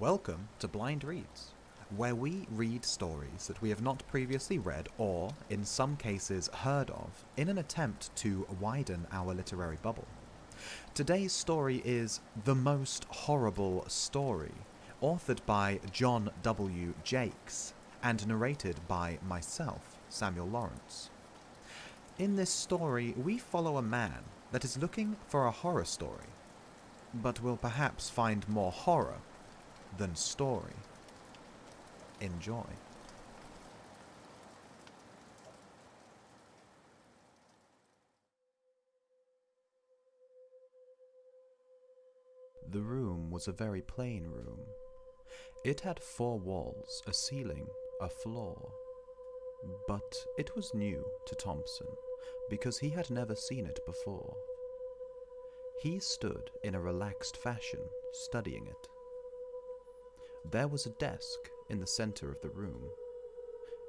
Welcome to Blind Reads, where we read stories that we have not previously read or, in some cases, heard of, in an attempt to widen our literary bubble. Today's story is The Most Horrible Story, authored by John W. Jakes, and narrated by myself, Samuel Lawrence. In this story, we follow a man that is looking for a horror story, but will perhaps find more horror than story. Enjoy. The room was a very plain room. It had 4 walls, a ceiling, a floor. But it was new to Thompson, because he had never seen it before. He stood in a relaxed fashion, studying it. There was a desk in the center of the room.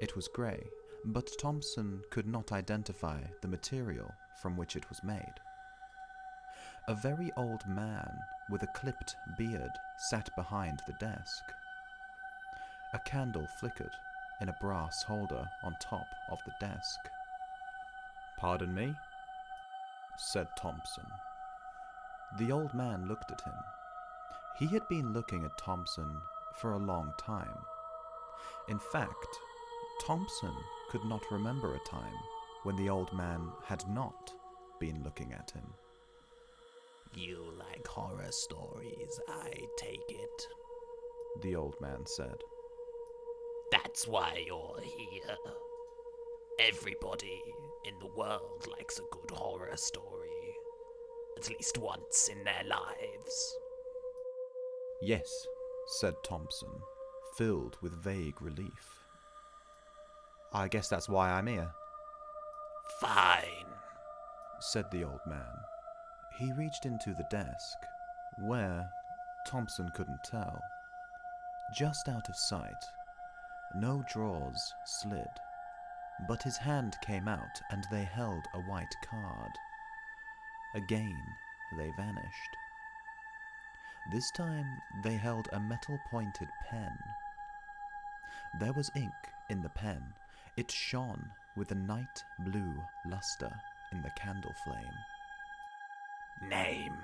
It was grey, but Thompson could not identify the material from which it was made. A very old man with a clipped beard sat behind the desk. A candle flickered in a brass holder on top of the desk. "Pardon me?" said Thompson. The old man looked at him. He had been looking at Thompson for a long time. In fact, Thompson could not remember a time when the old man had not been looking at him. "You like horror stories, I take it," the old man said. "That's why you're here. Everybody in the world likes a good horror story, at least once in their lives." "Yes," said Thompson, filled with vague relief. "I guess that's why I'm here." "Fine," said the old man. He reached into the desk, where, Thompson couldn't tell. Just out of sight, no drawers slid, but his hand came out and they held a white card. Again, they vanished. This time, they held a metal-pointed pen. There was ink in the pen. It shone with a night blue luster in the candle flame. "Name,"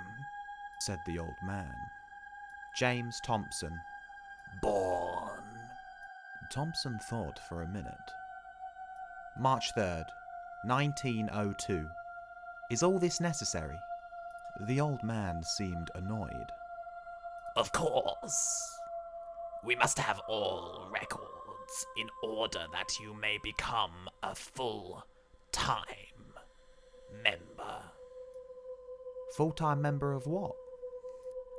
said the old man. "James Thompson." "Born." Thompson thought for a minute. "March 3rd, 1902. Is all this necessary?" The old man seemed annoyed. "Of course. We must have all records in order that you may become a full-time member." "Full-time member of what?"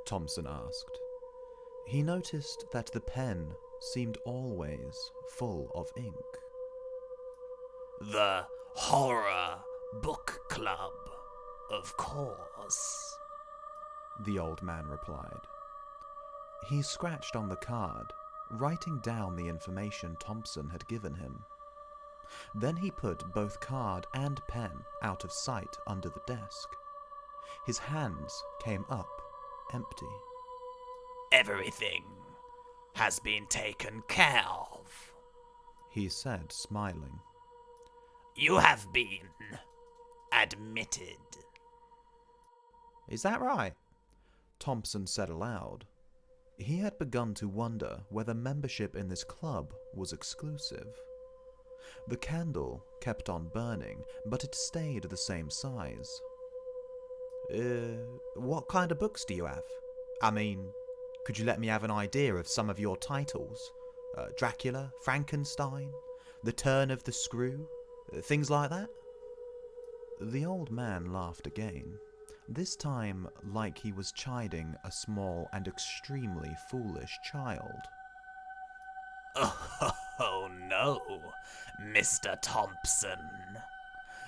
Thompson asked. He noticed that the pen seemed always full of ink. "The Horror Book Club, of course," the old man replied. He scratched on the card, writing down the information Thompson had given him. Then he put both card and pen out of sight under the desk. His hands came up empty. "Everything has been taken care of," he said, smiling. "You have been admitted." "Is that right?" Thompson said aloud. He had begun to wonder whether membership in this club was exclusive. The candle kept on burning, but it stayed the same size. What kind of books do you have? I mean, could you let me have an idea of some of your titles? Dracula, Frankenstein, The Turn of the Screw, things like that?" The old man laughed again, this time like he was chiding a small and extremely foolish child. "Oh no, Mr. Thompson.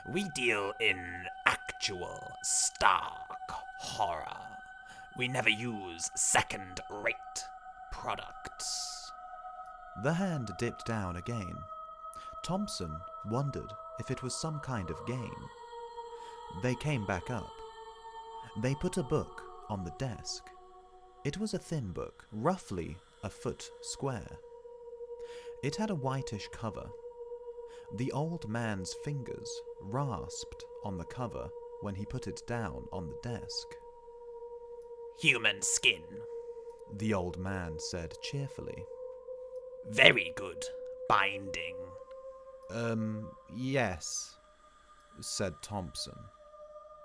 We deal in actual stark horror. We never use second-rate products." The hand dipped down again. Thompson wondered if it was some kind of game. They came back up. They put a book on the desk. It was a thin book, roughly a foot square. It had a whitish cover. The old man's fingers rasped on the cover when he put it down on the desk. Human skin. The old man said cheerfully. Very good binding. Yes, said Thompson.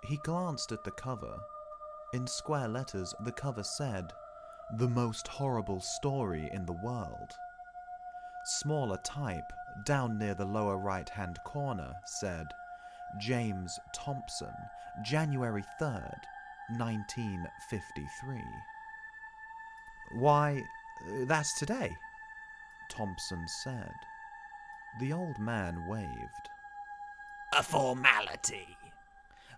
He glanced at the cover. In square letters, the cover said, "The most horrible story in the world." Smaller type, down near the lower right-hand corner, said, "James Thompson, January 3rd, 1953. "Why, that's today," Thompson said. The old man waved. A formality.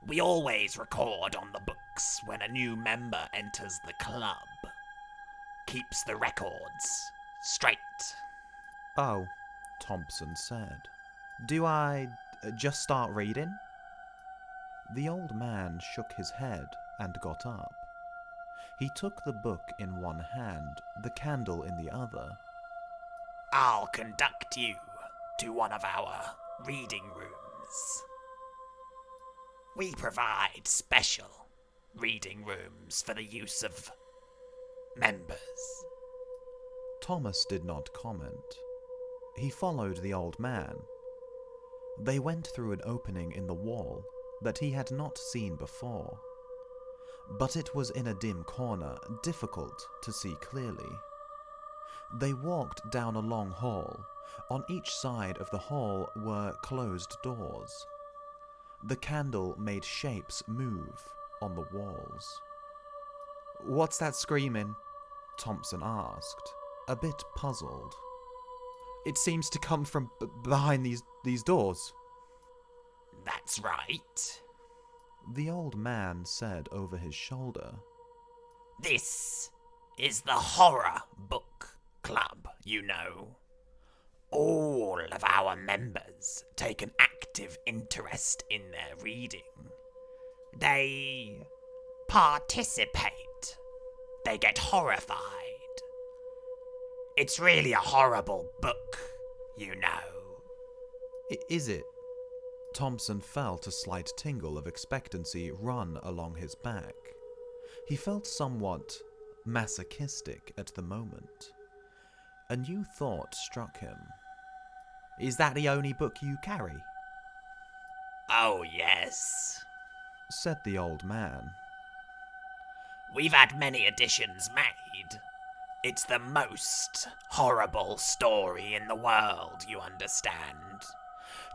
We always record on the books when a new member enters the club. Keeps the records straight. "Oh," Thompson said. "Do I just start reading?" The old man shook his head and got up. He took the book in one hand, the candle in the other. I'll conduct you to one of our reading rooms. We provide special reading rooms for the use of members. Thomas did not comment. He followed the old man. They went through an opening in the wall that he had not seen before. But it was in a dim corner, difficult to see clearly. They walked down a long hall. On each side of the hall were closed doors. The candle made shapes move on the walls. "What's that screaming?" Thompson asked, a bit puzzled. "It seems to come from behind these doors." That's right. The old man said over his shoulder. This is the Horror Book Club, you know. All of our members take an active interest in their reading. They participate. They get horrified. It's really a horrible book, you know. Is it? Thompson felt a slight tingle of expectancy run along his back. He felt somewhat masochistic at the moment. A new thought struck him. "Is that the only book you carry?" Oh, yes, said the old man. We've had many editions made. It's the most horrible story in the world, you understand.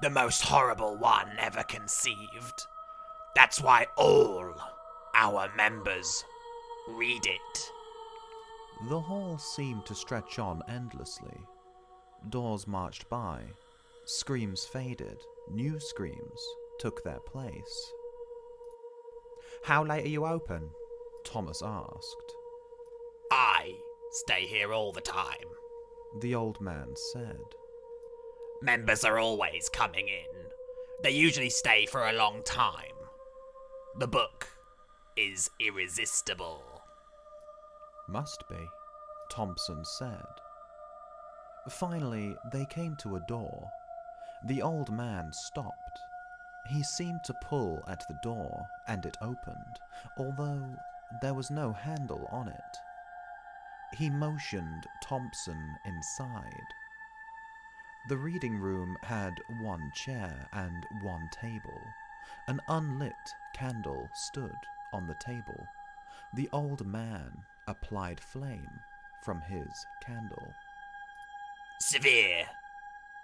The most horrible one ever conceived. That's why all our members read it. The hall seemed to stretch on endlessly. Doors marched by. Screams faded. New screams took their place. "How late are you open?" Thomas asked. I stay here all the time. The old man said. Members are always coming in. They usually stay for a long time. The book is irresistible. "Must be," Thompson said. Finally, they came to a door. The old man stopped. He seemed to pull at the door, and it opened, although there was no handle on it. He motioned Thompson inside. The reading room had one chair and one table. An unlit candle stood on the table. The old man applied flame from his candle. Severe,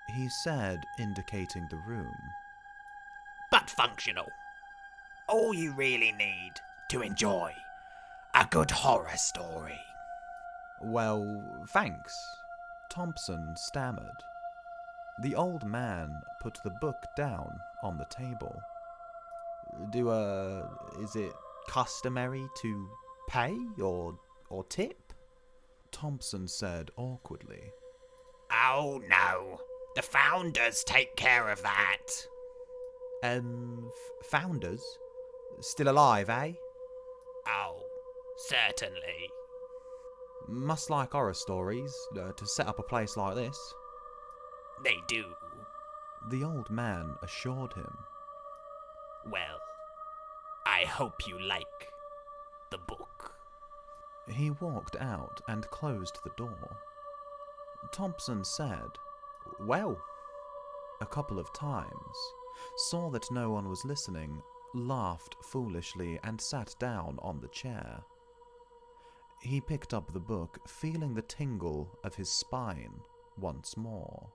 He said, indicating the room. but functional. All you really need to enjoy a good horror story. "Well, thanks," Thompson stammered. The old man put the book down on the table. Is it customary to pay or tip?" Thompson said awkwardly. Oh no, the founders take care of that. Founders? Still alive, eh? Oh, certainly. Must like horror stories to set up a place like this. They do. The old man assured him. Well, I hope you like the book. He walked out and closed the door. Thompson said, "Well," a couple of times, saw that no one was listening, laughed foolishly, and sat down on the chair. He picked up the book, feeling the tingle of his spine once more.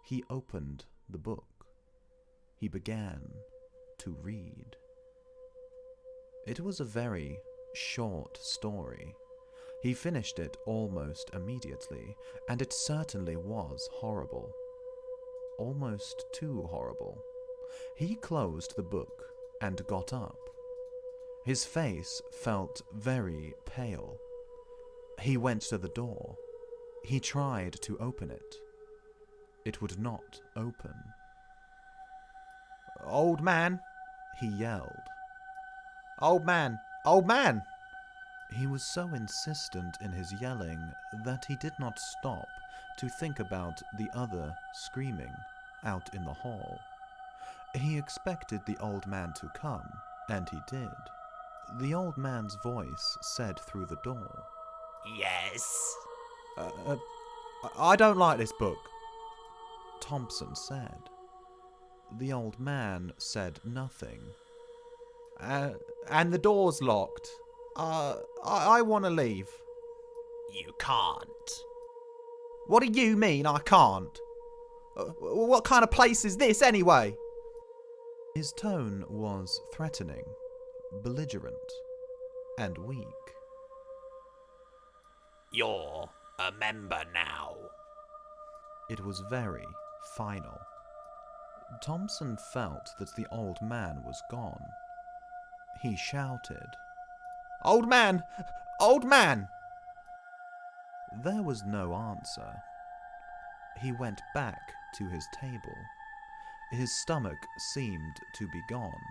He opened the book. He began to read. It was a very short story. He finished it almost immediately, and it certainly was horrible. Almost too horrible. He closed the book and got up. His face felt very pale. He went to the door. He tried to open it. It would not open. "Old man," he yelled. "Old man! Old man!" He was so insistent in his yelling that he did not stop to think about the other screaming out in the hall. He expected the old man to come, and he did. The old man's voice said through the door, Yes? I don't like this book," Thompson said. The old man said nothing. And the door's locked. I want to leave." You can't. "What do you mean I can't? What kind of place is this anyway?" His tone was threatening, belligerent, and weak. You're a member now. It was very final. Thompson felt that the old man was gone. He shouted, "Old man! Old man!" There was no answer. He went back to his table. His stomach seemed to be gone.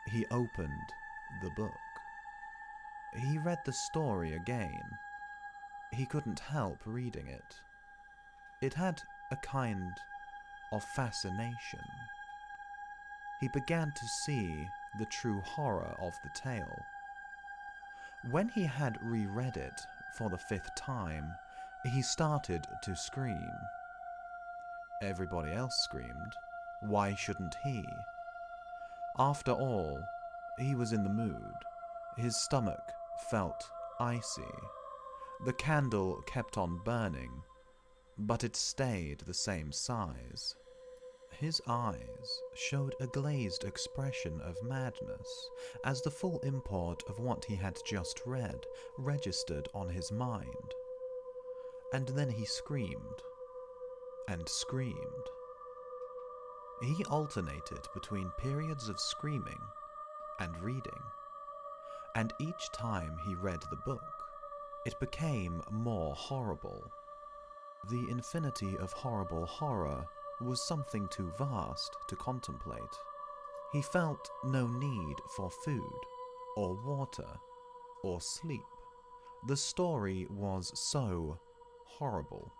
He opened the book. He read the story again. He couldn't help reading it. It had a kind of fascination. He began to see the true horror of the tale. When he had reread it for the 5th time, he started to scream. Everybody else screamed. Why shouldn't he? After all, he was in the mood. His stomach felt icy. The candle kept on burning, but it stayed the same size. His eyes showed a glazed expression of madness as the full import of what he had just read registered on his mind. And then he screamed and screamed. He alternated between periods of screaming and reading, and each time he read the book, it became more horrible. The infinity of horrible horror was something too vast to contemplate. He felt no need for food, or water, or sleep. The story was so horrible.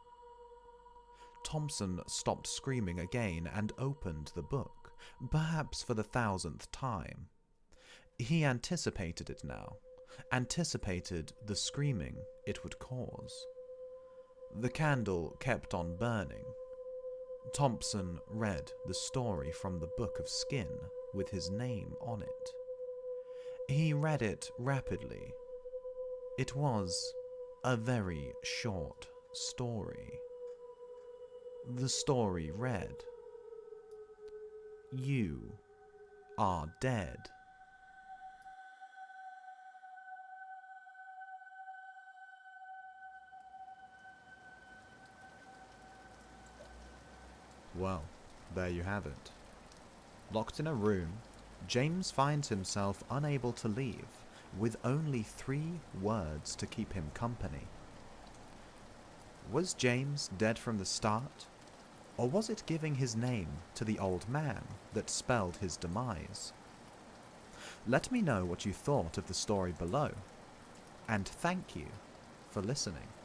Thompson stopped screaming again and opened the book, perhaps for the 1000th time. He anticipated it now, anticipated the screaming it would cause. The candle kept on burning. Thompson read the story from the book of skin with his name on it. He read it rapidly. It was a very short story. The story read, "You are dead." Well, there you have it. Locked in a room, James finds himself unable to leave, with only 3 words to keep him company. Was James dead from the start? Or was it giving his name to the old man that spelled his demise? Let me know what you thought of the story below. and thank you for listening.